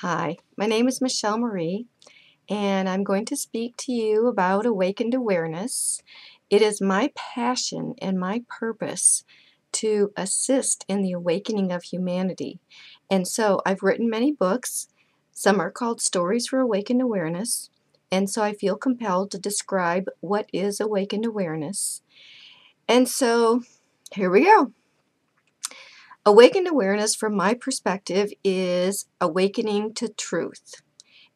Hi, my name is Michelle Marie, and I'm going to speak to you about awakened awareness. It is my passion and my purpose to assist in the awakening of humanity. And so I've written many books. Some are called Stories for Awakened Awareness, and so I feel compelled to describe what is awakened awareness. And so here we go. Awakened awareness, from my perspective, is awakening to truth.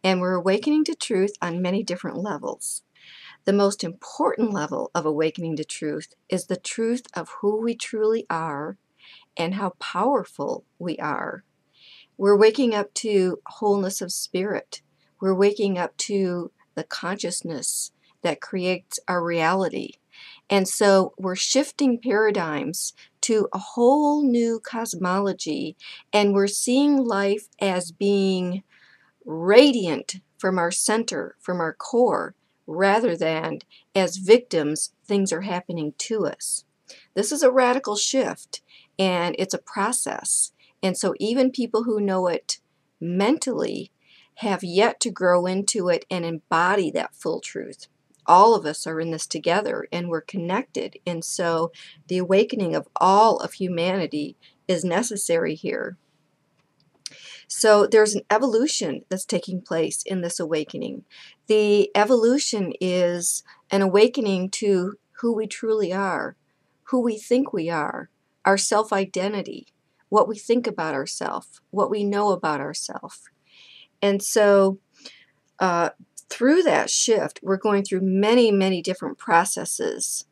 And we're awakening to truth on many different levels. The most important level of awakening to truth is the truth of who we truly are and how powerful we are. We're waking up to wholeness of spirit. We're waking up to the consciousness that creates our reality. And so we're shifting paradigms to a whole new cosmology, and we're seeing life as being radiant from our center, from our core, rather than as victims, things are happening to us. This is a radical shift, and it's a process. And so even people who know it mentally have yet to grow into it and embody that full truth. All of us are in this together, and we're connected. And so the awakening of all of humanity is necessary here. So there's an evolution that's taking place in this awakening. The evolution is an awakening to who we truly are, who we think we are, our self-identity, what we think about ourselves, what we know about ourselves. And so through that shift, we're going through many, many different processes.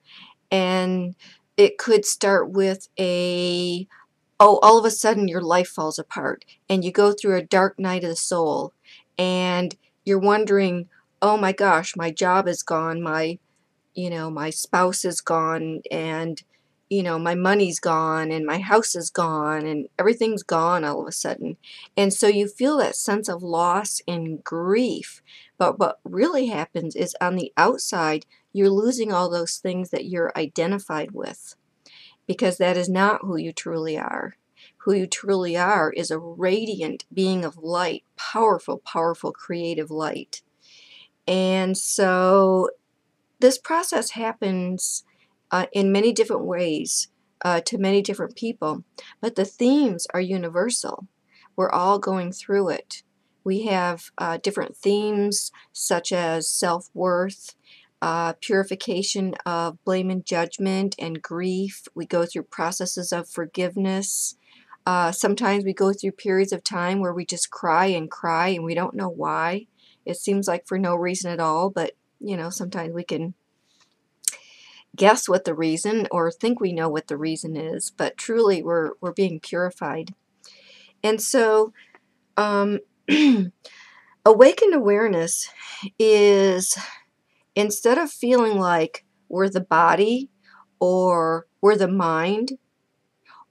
And it could start with all of a sudden your life falls apart and you go through a dark night of the soul and you're wondering, oh my gosh, my job is gone, my spouse is gone, and my money's gone, and my house is gone, and everything's gone all of a sudden. And so you feel that sense of loss and grief. But what really happens is, on the outside, you're losing all those things that you're identified with, because that is not who you truly are. Who you truly are is a radiant being of light, powerful, powerful, creative light. And so this process happens in many different ways to many different people, but the themes are universal. We're all going through it. We have different themes such as self-worth, purification of blame and judgment and grief. We go through processes of forgiveness. Sometimes we go through periods of time where we just cry and we don't know why. It seems like for no reason at all, but sometimes we can guess what the reason, or think we know what the reason is, but truly we're being purified. And so awakened awareness is, instead of feeling like we're the body, or we're the mind,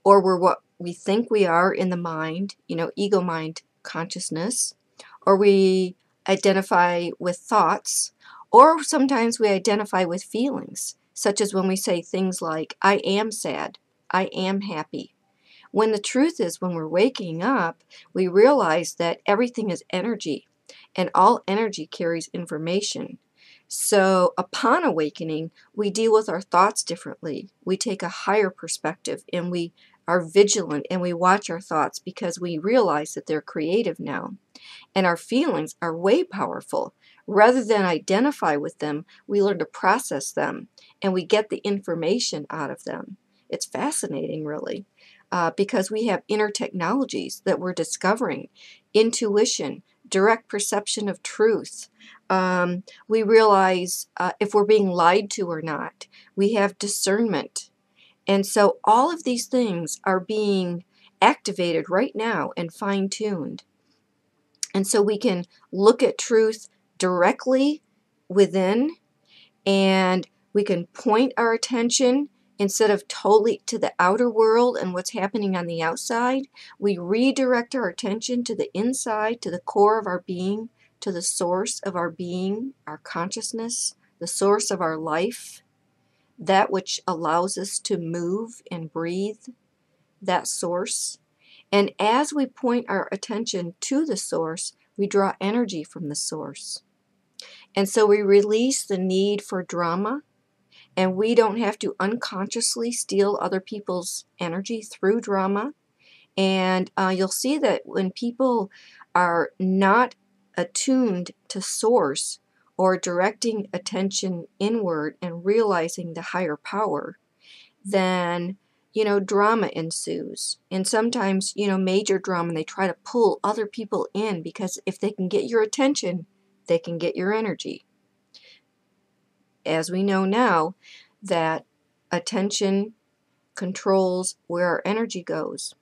or we're what we think we are in the mind, ego mind consciousness, or we identify with thoughts, or sometimes we identify with feelings, such as when we say things like, I am sad, I am happy. When the truth is, when we're waking up, we realize that everything is energy, and all energy carries information. So upon awakening, we deal with our thoughts differently. We take a higher perspective, and we are vigilant, and we watch our thoughts because we realize that they're creative now. And our feelings are way powerful. Rather than identify with them, we learn to process them, and we get the information out of them. It's fascinating, really, because we have inner technologies that we're discovering. Intuition, direct perception of truth. We realize if we're being lied to or not. We have discernment. And so all of these things are being activated right now and fine-tuned. And so we can look at truth directly within, and we can point our attention, instead of totally to the outer world and what's happening on the outside, we redirect our attention to the inside, to the core of our being, to the source of our being, our consciousness, the source of our life, that which allows us to move and breathe, that source. And as we point our attention to the source, we draw energy from the source. And so we release the need for drama, and we don't have to unconsciously steal other people's energy through drama. And you'll see that when people are not attuned to source or directing attention inward and realizing the higher power, then drama ensues. And sometimes major drama, and they try to pull other people in, because if they can get your attention, they can get your energy. As we know now, that attention controls where our energy goes.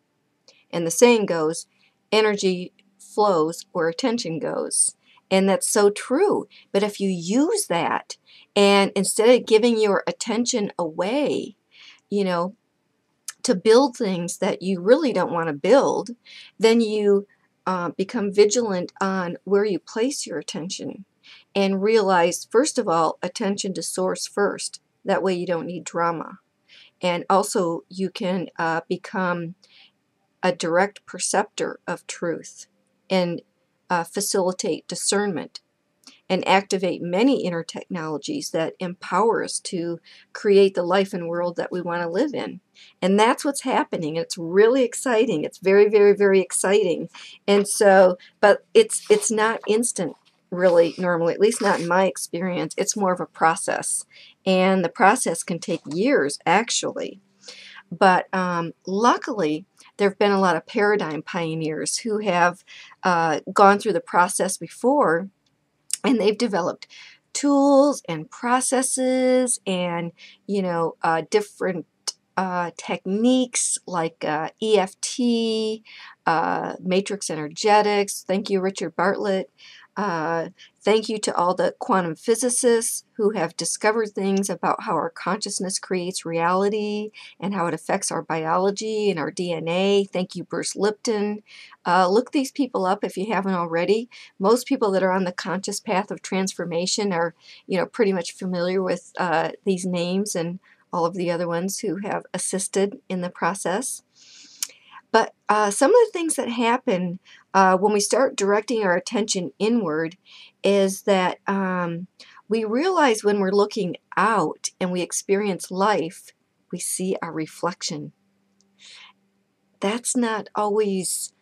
And the saying goes, energy flows where attention goes. And that's so true. But if you use that, and instead of giving your attention away, to build things that you really don't want to build, then you become vigilant on where you place your attention, and realize, first of all, attention to source first. That way you don't need drama. And also you can become a direct perceptor of truth, and facilitate discernment, and activate many inner technologies that empower us to create the life and world that we want to live in. And that's what's happening. It's really exciting. It's very, very, very exciting. And so, but it's not instant, really, normally, at least not in my experience. It's more of a process. And the process can take years, actually. But luckily, there have been a lot of paradigm pioneers who have gone through the process before, and they've developed tools and processes and different techniques like EFT, matrix energetics. Thank you, Richard Bartlett. Thank you to all the quantum physicists who have discovered things about how our consciousness creates reality and how it affects our biology and our DNA. Thank you, Bruce Lipton. Look these people up if you haven't already. Most people that are on the conscious path of transformation are, pretty much familiar with these names and all of the other ones who have assisted in the process. But some of the things that happen when we start directing our attention inward is that we realize when we're looking out and we experience life, we see our reflection. That's not always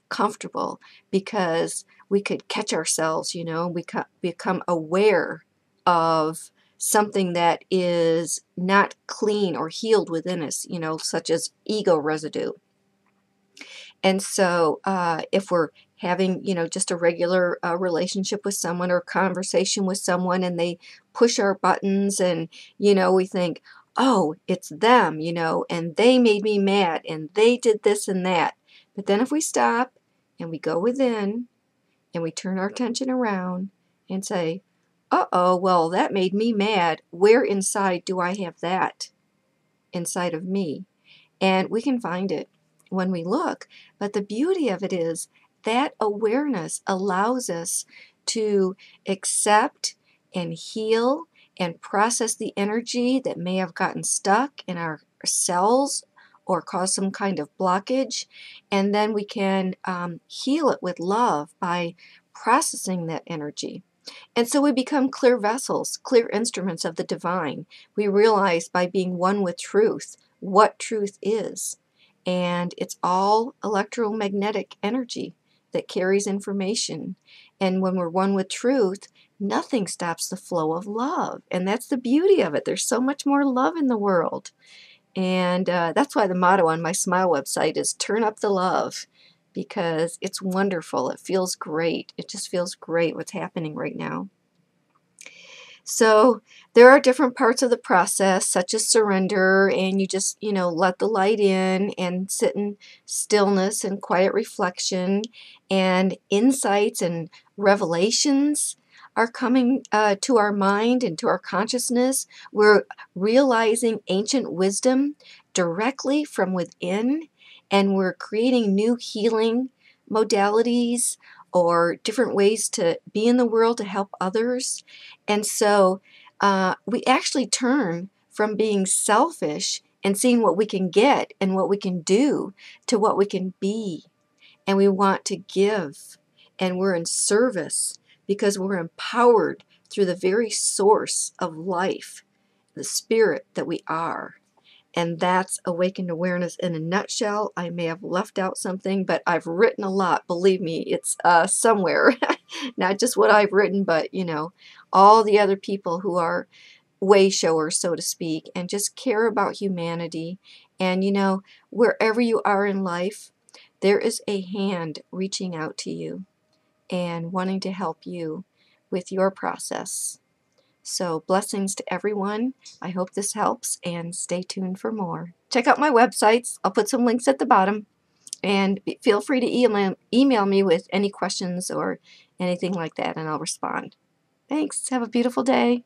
comfortable, because we could catch ourselves, we become aware of something that is not clean or healed within us, such as ego residue. And so if we're having, just a regular relationship with someone or conversation with someone, and they push our buttons, and, we think, oh, it's them, and they made me mad, and they did this and that. But then if we stop and we go within and we turn our attention around and say, uh-oh, well, that made me mad. Where inside do I have that inside of me? And we can find it when we look. But the beauty of it is that awareness allows us to accept and heal and process the energy that may have gotten stuck in our cells or cause some kind of blockage. And then we can heal it with love by processing that energy. And so we become clear vessels, clear instruments of the divine. We realize by being one with truth what truth is. And it's all electromagnetic energy that carries information. And when we're one with truth, nothing stops the flow of love. And that's the beauty of it. There's so much more love in the world. And that's why the motto on my Smile website is turn up the love, because it's wonderful. It feels great. It just feels great what's happening right now. So there are different parts of the process, such as surrender, and you just, let the light in and sit in stillness and quiet reflection, and insights and revelations are coming to our mind and to our consciousness. We're realizing ancient wisdom directly from within, and we're creating new healing modalities or different ways to be in the world to help others. And so we actually turn from being selfish and seeing what we can get and what we can do to what we can be. And we want to give, and we're in service because we're empowered through the very source of life, the spirit that we are. And that's awakened awareness in a nutshell. I may have left out something, but I've written a lot. Believe me, it's somewhere. Not just what I've written, but, you know, all the other people who are way showers, so to speak, and just care about humanity. And, you know, wherever you are in life, there is a hand reaching out to you and wanting to help you with your process. So blessings to everyone. I hope this helps, and stay tuned for more. Check out my websites. I'll put some links at the bottom, and feel free to email me with any questions or anything like that, and I'll respond. Thanks. Have a beautiful day.